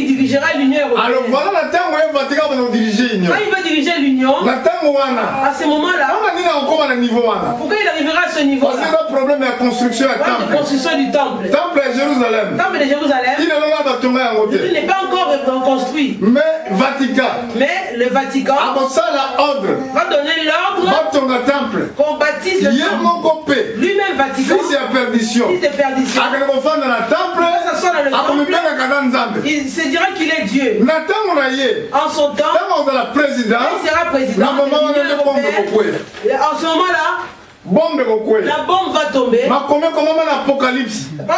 qui dirigera l'Union européenne. Alors voilà la temps où le Vatican va diriger l'Union. Quand il va diriger l'Union, La temps où à ce moment-là, pourquoi il arrivera à ce niveau-là? parce que le problème de la construction du temple. La construction du temple. Temple à Jérusalem. Temple de Jérusalem. Il n'est pas encore construit. Mais Vatican. Mais le Vatican va donner l'ordre qu'on baptise le temple. Lui-même Vatican. Fils de perdition. Fils de perdition. Il se dira qu'il est Dieu. En son temps, il sera président. En ce moment-là, la bombe va tomber. Quand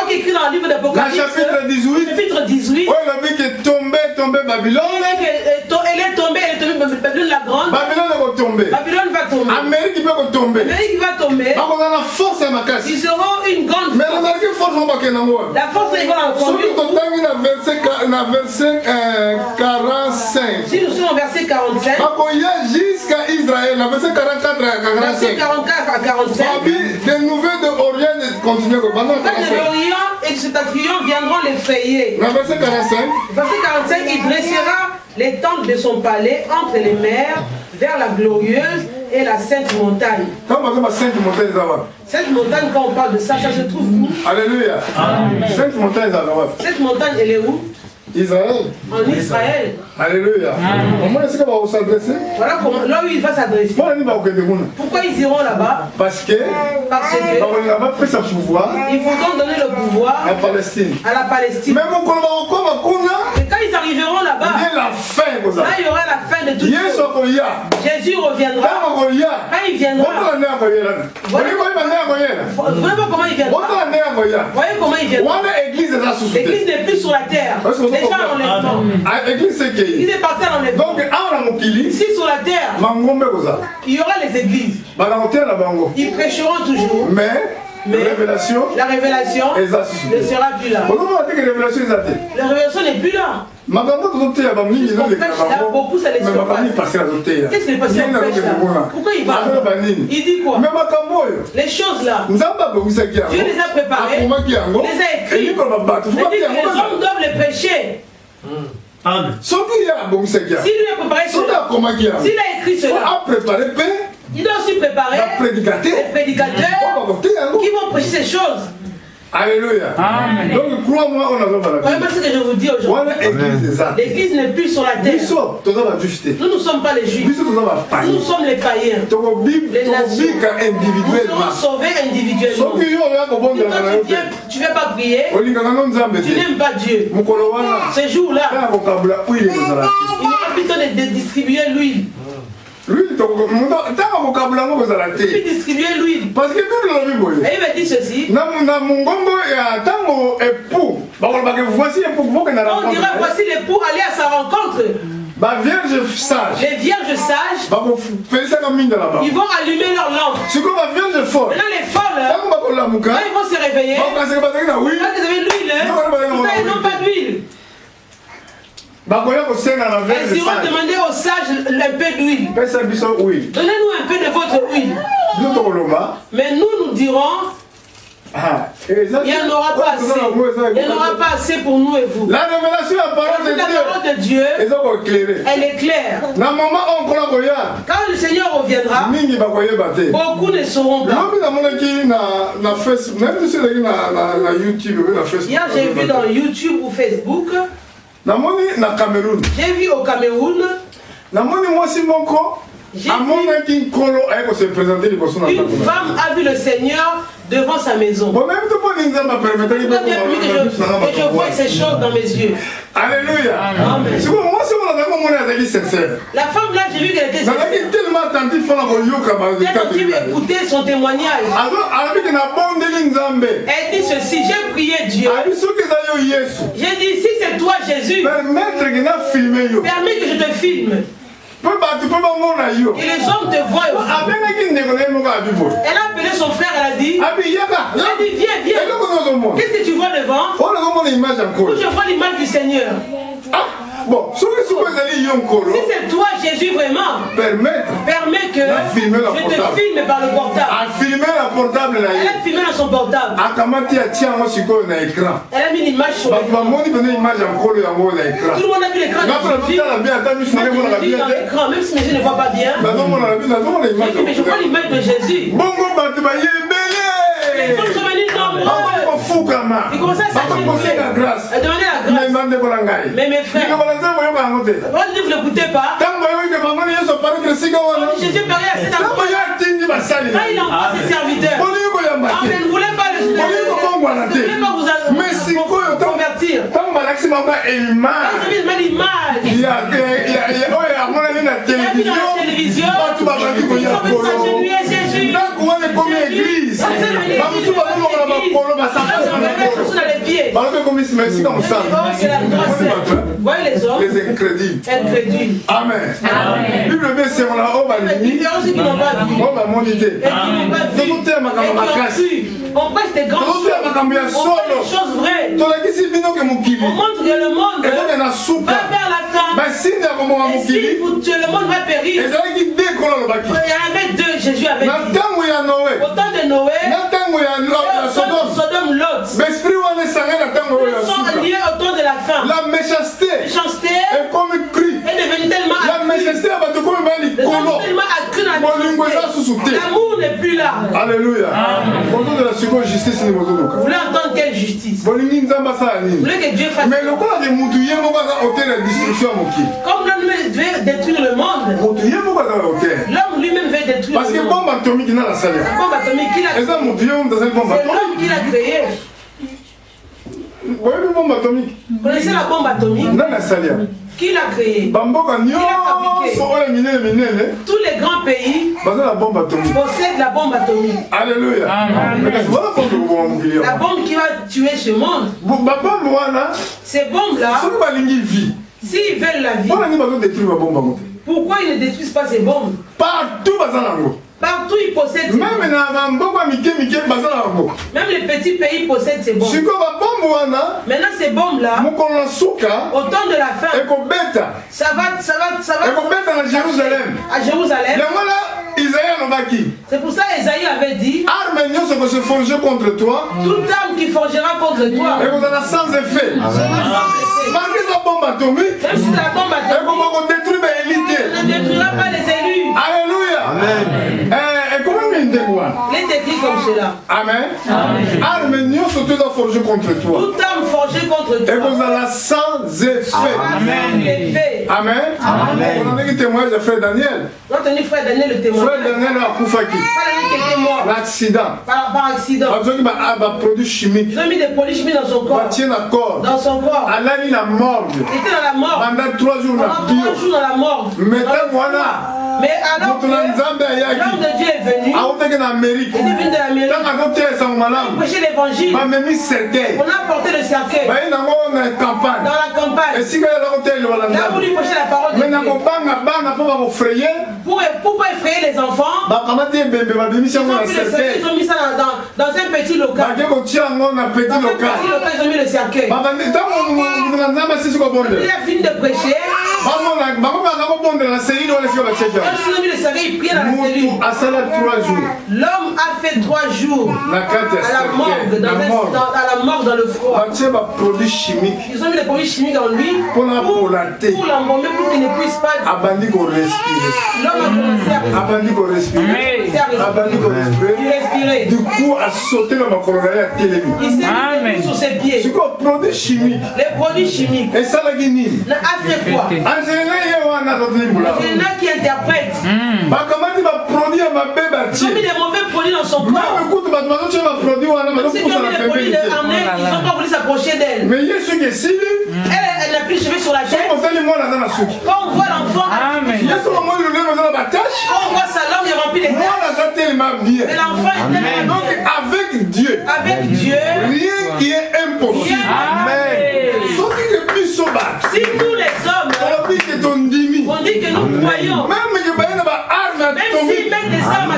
il écrit dans le livre d'Apocalypse, chapitre 18, chapitre 18, elle est tombée Babylone. Elle est tombée Babylone la grande. Babylone va tomber. Amérique va tomber. Amérique va tomber. Ils auront une grande force. Mais remarquez forcément la force ils vont en verset 45. Si nous sommes au verset 45, jusqu'à Israël, verset 44 à 45. Verset 44 à 45. Des nouvelles de Orient continuent. De l'Orient et de Septentrion viendront l'effrayer. Verset 45. Verset 45, il dressera les tentes de son palais entre les mers, vers la glorieuse et la sainte montagne. Cette montagne, quand on parle de ça, ça se trouve où? Alléluia. Sainte montagne, cette montagne, elle est où? Israël. En Israël. Alléluia. Comment est-ce qu'on va s'adresser? Voilà comment, là où il va s'adresser. Pourquoi ils iront là-bas? Parce que il faut donc donner le pouvoir à la Palestine. Même et quand ils arriveront là-bas, là il y aura la fin de tout. Jésus reviendra. Quand il viendra, voyez comment il viendra. Voyez comment il viendra. L'église n'est plus sur la terre. Les gens ont l'enlèvement. Il est parti à l'enlèvement. Donc, ici sur la terre, il y aura les églises. Ils prêcheront toujours. Mais la révélation ne sera plus là. La révélation n'est plus là. Beaucoup ça les surpasse. Qu'est-ce qui est passé en pêche là? Pourquoi il va? Il dit quoi? Les choses là, Dieu les a préparées, les a écrites. Il dit que les hommes doivent les prêcher. Si lui a préparé cela, s'il a écrit cela, il doit aussi préparer les prédicateurs qui vont prêcher ces choses. Alléluia. Amen. Donc crois-moi, on a voyez ce que je vous dis aujourd'hui. L'église n'est plus sur la terre. Nous ne sommes pas les juifs. Nous sommes les païens. Les nations. Nous sommes sauvés individuellement. Si tu ne viens pas prier, tu n'aimes pas Dieu. Ce jour-là, il aura plutôt de distribuer l'huile. L'huile, distribuer l'huile. Parce que tout le monde et il va dire ceci. On dira voici l'époux aller à sa rencontre. Les vierges sages, ils vont allumer leur lampe. Maintenant les folles, quand ils vont se réveiller, quand ils avaient l'huile, ils n'ont pas d'huile. Ils iront demander aux sages un peu d'huile. Donnez-nous un peu de votre huile. Mais nous dirons, il n'y en aura pas assez. Il n'y en aura pas assez pour nous et vous. La révélation de la parole de Dieu, elle est claire. Quand le Seigneur reviendra, beaucoup ne sauront pas. Hier, j'ai vu dans YouTube ou Facebook. J'ai vu au Cameroun. Une femme a vu le Seigneur devant sa maison. Et je vois ces choses dans mes yeux. Alléluia. Amen. La femme là, j'ai vu qu'elle était sincère. Elle a écouté son témoignage. Elle dit ceci, j'ai prié Dieu. J'ai dit, si c'est toi Jésus, permets que je te filme. Et les hommes te voient aussi. Elle a appelé son frère, elle a dit, viens, viens. Qu'est-ce que tu vois devant? Je vois l'image du Seigneur. Bon, si c'est toi, Jésus, vraiment, permets que je te filme par le portable. Elle a filmé dans son portable. Elle a mis l'image sur l'écran. Tout le monde a vu l'écran de Jésus. Même si mes yeux ne voient pas bien. Mais je vois l'image de Jésus. Les gens sont venus nombreux. Ils commençaient à s'acheter. Elle demandait la grâce. Mais mes frères, pourquoi vous ne l'écoutez pas? Jésus parlait à cet endroit. Quand il envoie ses serviteurs, on ne voulait pas le convertir. Voyez les hommes, les incrédules. Amen. Bible c'est on a on passe des grandes choses, on fait des choses vraies. On montre que le monde va vers la fin. Et si le monde va périr, il y en avait deux, Jésus avait dit. Au temps de Noé, Sodome, Lot. Ils sont liés au temps de la fin. La méchanceté est devenue tellement accrue. L'amour n'est plus là. Alléluia. Vous voulez entendre quelle justice? Vous voulez que Dieu fasse? Mais le corps de Moutouye, comme l'homme veut détruire le monde, l'homme lui-même veut détruire parce que le monde. bombe atomique, La bombe atomique, qui l'a créé? C'est l'homme qui l'a créé. Vous connaissez la bombe atomique? Qui l'a créé? Qui l'a fabriqué? Tous les grands pays possèdent la bombe atomique. Alléluia. La bombe qui va tuer ce monde. Ces bombes-là, s'ils veulent la vie, pourquoi ils ne détruisent pas ces bombes? Partout ils possèdent ces bombes. Même les petits pays possèdent ces bombes. Maintenant ces bombes-là, au temps de la fin, ça va à Jérusalem. À Jérusalem. C'est pour ça Esaïe avait dit, contre toi, toute arme qui forgera contre toi, sans effet. Malgré la bombe atomique, même si la bombe atomique ne détruira pas les élus. Alléluia. Amen. Les décrit comme cela. Amen. Arme forgée contre toi. Toute arme forgée contre toi. Et vous allez sans effet. Amen. Amen. On a dit témoignage de frère Daniel. Frère Daniel le témoignage. Frère Daniel a Koufaki. L'accident. Par accident. Ils ont mis des produits chimiques. Ils ont mis des produits chimiques dans son corps. Dans son corps. Elle a mis la mort. Il était dans la mort. Pendant 3 jours. Pendant 3 jours dans la mort. Maintenant voilà. Mais alors que l'homme de Dieu est venu, il est venu de l'Amérique. Il prêchait l'évangile. On a apporté le cercueil. Dans la campagne. Là où il prêchait la parole de Dieu. Pour pas effrayer les enfants, ils ont mis ça dans un petit local. Dans un petit local, ils ont mis le cercueil. Il a fini de prêcher. Quand ils ont mis le cercueil, il priait dans la cellule. L'homme a fait 3 jours à la morgue, dans le froid. Ils ont mis des produits chimiques en lui pour l'embaumer, pour qu'il ne puisse pas. L'homme a commencé à respirer. Il respirait. Du coup, a sauté dans ma colonne. Il s'est mis sur ses pieds. C'est quoi, produits chimiques? Les produits chimiques. Et ça, la guinine. A fait quoi? Il y en a qui interprètent. Ils ont mis des mauvais produits dans son corps. Même si ils ont mis des produits de Amel, ils n'ont pas voulu s'approcher d'elle. Elle n'a plus de cheveux sur la tête. Quand on voit l'enfant, quand on voit sa langue est remplie de terre. Mais l'enfant est tellement donc avec Dieu, rien qui est impossible. Amen. Si nous les hommes, on dit que nous croyons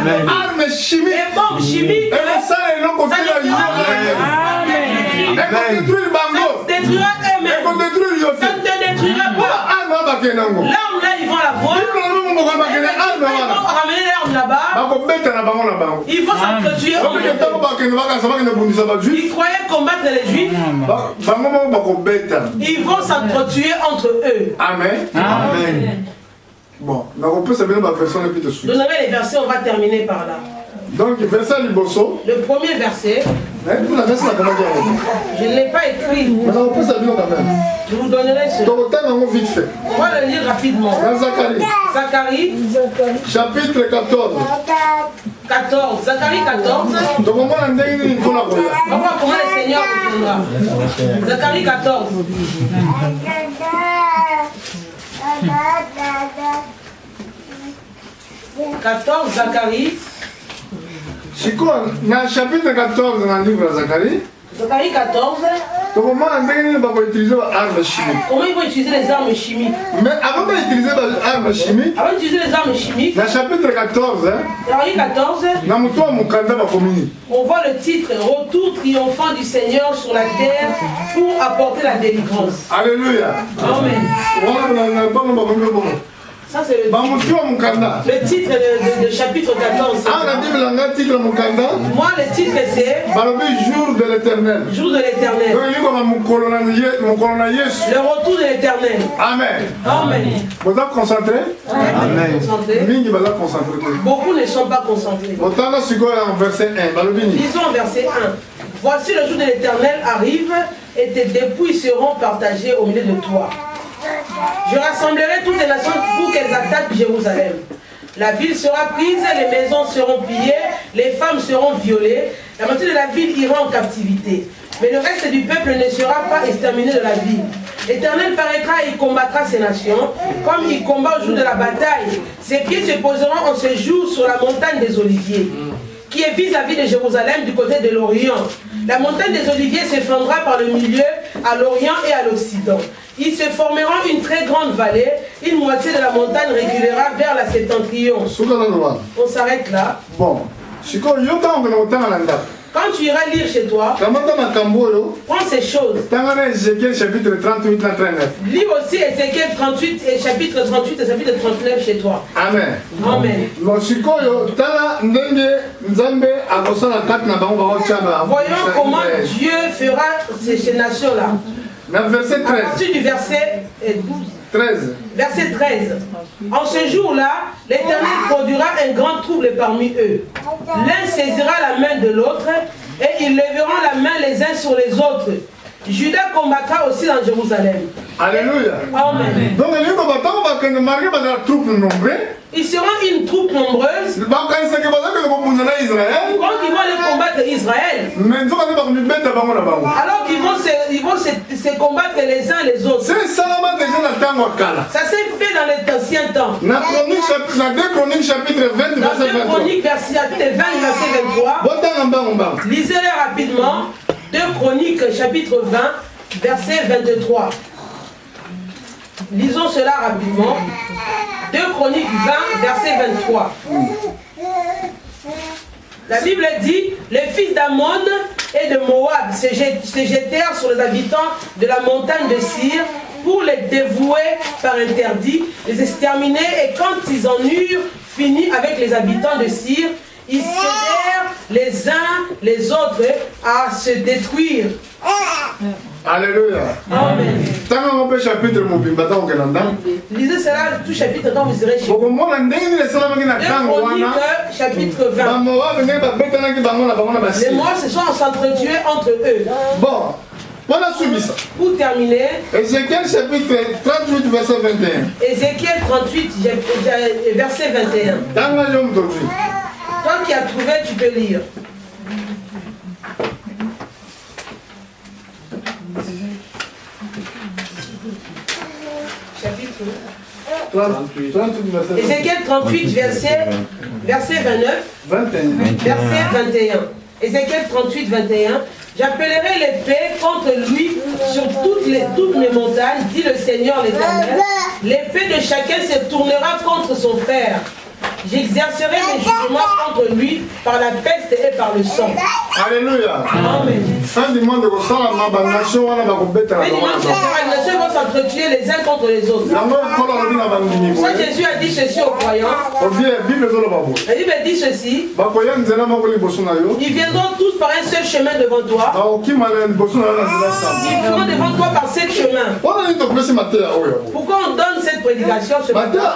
armes chimiques. Les bombes chimiques. Et ça, ils l'ont compris la détruira eux-mêmes. Ça ne te détruira pas. L'arme là, ils vont la voir. Ils vont ramener l'arme là-bas. Ils vont s'entretuer entre eux. Ils croyaient combattre les Juifs. Ils vont s'entretuer entre eux. Amen. Amen. Bon, on peut savoir la version de plus. Vous avez les versets, on va terminer par là. Donc, verset Liboso. Le premier verset. Je ne l'ai pas écrit. Mais on peut savoir quand même. Je vous donnerai ce. Vite fait. On va le lire rapidement. Zacharie. Chapitre 14. 14. Zacharie 14. Donc, on va voir comment le Seigneur reviendra. Zacharie 14. 14, Zacharie. C'est quoi? Dans le chapitre 14 dans le livre de Zacharie. Zacharie 14. Comment utiliser les armes chimiques? Comment ils vont utiliser les armes chimiques? Mais avant d'utiliser les armes chimiques, avant d'utiliser les armes chimiques, dans le chapitre 14, Zacharie 14, on voit le titre Retour triomphant du Seigneur sur la terre pour apporter la délivrance. Alléluia. Amen. Ça c'est le titre de chapitre 14. Moi le titre c'est Jour de l'Éternel. Jour de l'Éternel. Le retour de l'Éternel. Amen. Amen. Vous êtes concentrés? Amen. Beaucoup ne sont pas concentrés. Lisons verset 1. Voici le jour de l'Éternel arrive et tes dépouilles seront partagées au milieu de toi. Je rassemblerai toutes les nations pour qu'elles attaquent Jérusalem. La ville sera prise, les maisons seront pillées, les femmes seront violées, la moitié de la ville ira en captivité. Mais le reste du peuple ne sera pas exterminé de la ville. L'Éternel paraîtra et il combattra ces nations, comme il combat au jour de la bataille. Ses pieds se poseront en ce jour sur la montagne des Oliviers, qui est vis-à-vis de Jérusalem du côté de l'Orient. La montagne des Oliviers s'effondrera par le milieu, à l'Orient et à l'Occident. Il se formera une très grande vallée, une moitié de la montagne reculera vers la septentrion. On s'arrête là. Bon. Quand tu iras lire chez toi, prends ces choses. Lis aussi Ézéchiel 38 et chapitre 38 et chapitre 39 chez toi. Amen. Amen. Voyons comment Dieu fera ces nations-là. Verset 13. À partir du verset 12. 13. Verset 13. En ce jour-là, l'Éternel produira un grand trouble parmi eux. L'un saisira la main de l'autre et ils lèveront la main les uns sur les autres. Judas combattra aussi dans Jérusalem. Alléluia. Amen. Donc, ils seront une troupe nombreuse. Quand ils vont aller combattre Israël. Alors qu'ils vont se combattre les uns les autres. Ça s'est fait dans les anciens temps. Dans 2 Chroniques chapitre 20 verset 23. 2 Chroniques chapitre 20 verset 23. Lisez-les rapidement. 2 Chroniques chapitre 20 verset 23. Lisons cela rapidement. 2 Chroniques 20 verset 23. La Bible dit, les fils d'Ammon et de Moab se jetèrent sur les habitants de la montagne de Syr pour les dévouer par interdit, les exterminer, et quand ils en eurent fini avec les habitants de Syr, ils cédèrent les uns les autres à se détruire. Alléluia. Amen. Lisez cela, tout chapitre quand vous irez chez vous. 2 Chroniques, chapitre 20. Les morts se sont s'entretués entre eux. Bon, voilà ça. Pour terminer, Ézéchiel chapitre 38, verset 21. Ézéchiel 38, verset 21. Toi qui as trouvé, tu peux lire. Chapitre 38. Ézéchiel 38, verset 29. Verset 21. Ézéchiel 38, 21. J'appellerai l'épée contre lui sur toutes mes montagnes, dit le Seigneur l'Éternel. L'épée de chacun se tournera contre son frère. j'exercerai mes jugements contre lui par la peste et par le sang. Alléluia. Amen. Fin du monde, les nations vont s'entretuer les uns contre les autres. Ça, Jésus a dit ceci aux croyants. La Bible dit ceci. Ils viendront tous par un seul chemin devant toi. Ils feront devant toi par 7 chemins. Pourquoi on donne cette prédication ce matin?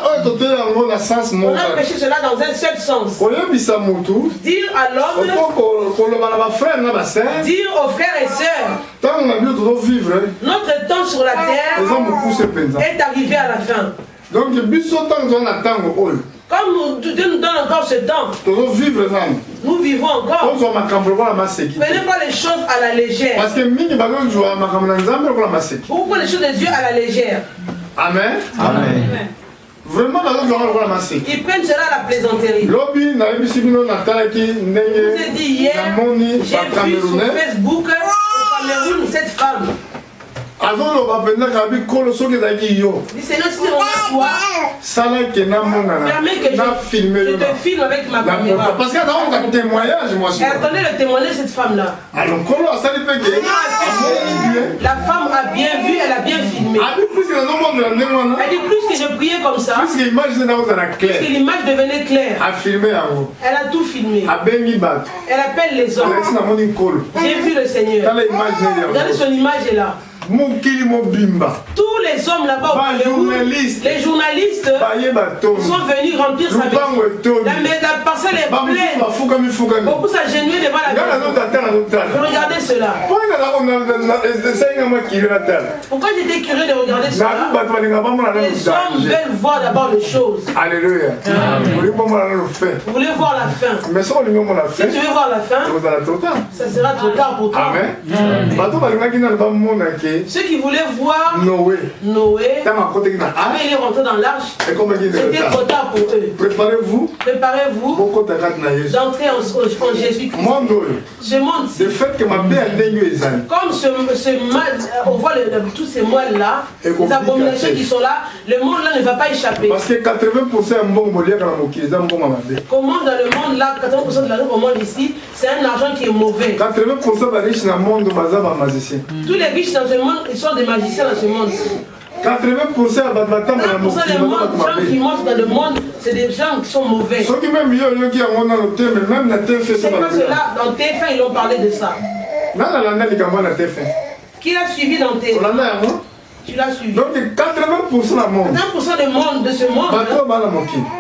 On a prêché cela dans un seul sens. Dire à l'homme, dire aux frères et sœurs, notre temps sur la terre est arrivé à la fin. Donc, comme Dieu nous donne encore ce temps, nous vivons encore. Prenez pas les choses à la légère. Parce que Vous prenez les choses de Dieu à la légère. Amen. Amen. Vraiment, ils prennent cela à la plaisanterie. Je vous ai dit hier, j'ai vu sur Facebook au Cameroun cette femme. Dis Seigneur, si on a toi, permets que je te filme avec ma caméra. Parce qu'il y a un témoignage, moi. Et attendez le témoignage de cette femme-là. La femme a bien vu, elle a bien filmé. Elle dit plus que je priais comme ça, plus que l'image devenait claire. Elle a tout filmé. Elle appelle les hommes. J'ai vu le Seigneur. Regardez son image est là. Tous les hommes là-bas au Cameroun, les journalistes sont venus remplir sa maison. La parcelle est pleine. Beaucoup s'agenouillent devant la maison. Regardez cela. Pourquoi j'étais curieux de regarder cela? Les hommes veulent voir d'abord les choses. Alléluia. Vous voulez voir la fin. Si tu veux voir la fin, ça sera trop tard pour toi. Ceux qui voulaient voir Noé, mais il est rentré dans l'arche, c'était trop tard pour eux. Préparez-vous d'entrer en Jésus-Christ. Ce monde-ci, comme ce mal, on voit tous ces moelles-là, les abominations qui sont là, le monde-là ne va pas échapper. Parce que 80% comment dans le monde là, 80% de l'argent au monde ici, c'est un argent qui est mauvais. 80% des riches dans le monde, tous les riches dans ce monde, ils sont des magiciens dans ce monde. 80% des gens qui montent dans le monde, c'est des gens qui sont mauvais. C'est pas cela, dans TF1 ils ont parlé de ça. Qui l'a suivi dans TF1? Tu l'as suivi. Donc 80% du monde. 80% des monde de ce monde.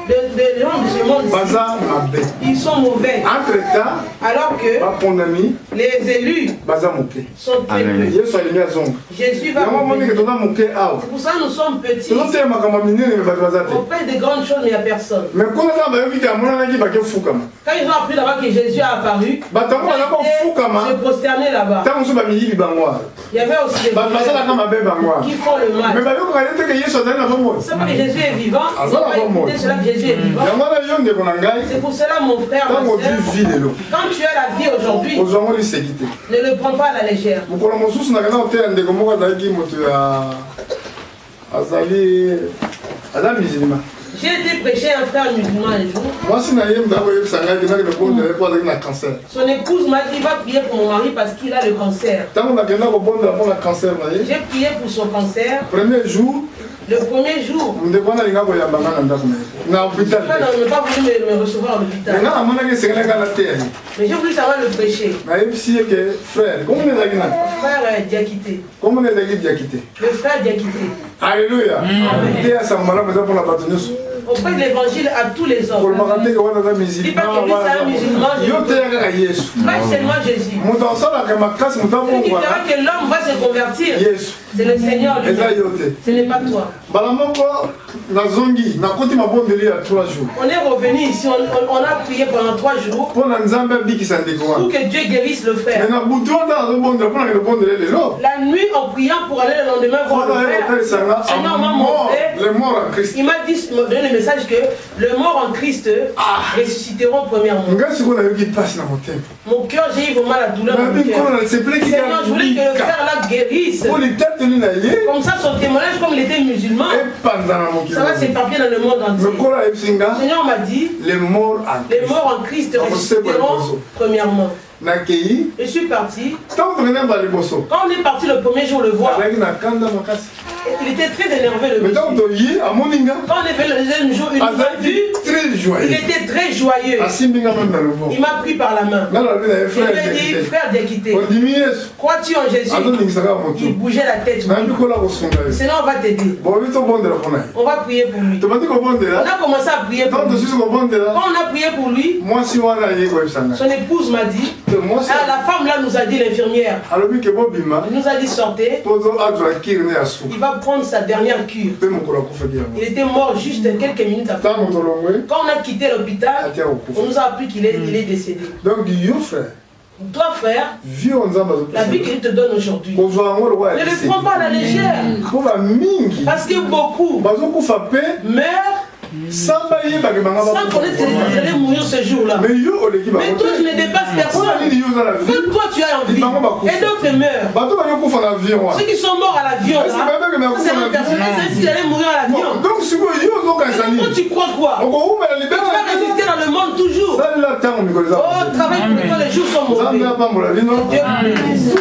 Les gens de ce monde. Ils sont mauvais. Entre-temps, alors que les élus sont très peu. Jésus va venir. C'est pour ça que nous sommes petits. On fait des grandes choses, mais il n'y a personne. Quand ils ont appris là-bas que Jésus a apparu, ils se prosternaient là-bas. Il y avait aussi des qui font le mal. C'est pas que Jésus est vivant, c'est cela que Jésus est vivant. C'est pour cela, mon frère, ma soeur, quand tu as la vie aujourd'hui, ne le prends pas à la légère. J'ai été prêcher à un frère musulman un jour. Son épouse m'a dit, va prier pour mon mari parce qu'il a le cancer. J'ai prié pour son cancer. Le premier jour, il n'a pas voulu me recevoir à l'hôpital. Mais j'ai voulu savoir le prêcher. Frère Diakité. Le frère Diakité. Alléluia. Auprès de l'évangile à tous les hommes. Il dit pas que lui c'est un musulman. Pas seulement Jésus. Ce qui fera que l'homme va se convertir, c'est le Seigneur lui-même. Ce n'est pas toi. On est revenu ici, on a prié pendant 3 jours pour que Dieu guérisse le frère. La nuit en priant pour aller le lendemain voir le frère, Seigneur m'a montré, il m'a dit, donné le message que le mort en Christ ressusciteront premièrement. Mon cœur, j'ai eu vraiment la douleur dans mon cœur. Seigneur, je voulais que le frère là guérisse. Comme ça, son témoignage, comme il était musulman, ça va s'éparpiller dans le monde entier. Le Seigneur m'a dit, les morts en Christ ressusciteront premièrement. Je suis parti. Quand on est parti le premier jour le voir, il était très énervé le monsieur. Quand on est venu le deuxième jour, il m'a vu, il était très joyeux. Il m'a pris par la main. Il m'a dit, frère Diakité, crois-tu en Jésus? Il bougeait la tête. Sinon on va t'aider. On va prier pour lui. On a commencé à prier pour lui. Quand on a prié pour lui, son épouse m'a dit, la femme là nous a dit, l'infirmière, il nous a dit sortez, il va prendre sa dernière cure. Il était mort juste quelques minutes après. Quand on a quitté l'hôpital, on nous a appris qu'il est décédé. Donc toi frère, la vie qu'il te donne aujourd'hui, ne le prends pas à la légère. Parce que beaucoup meurent sans connaître qu'ils allaient mourir ce jour-là. Mais toi tu ne dépasses personne. Même toi tu as envie. Et d'autres meurent. Ceux qui sont morts à l'avion, c'est un personnage. C'est s'ils allaient mourir à l'avion. Donc toi tu crois quoi? Tu vas résister dans le monde toujours. Oh, travaille pour toi, les jours sont mauvais. Dieu bénisse.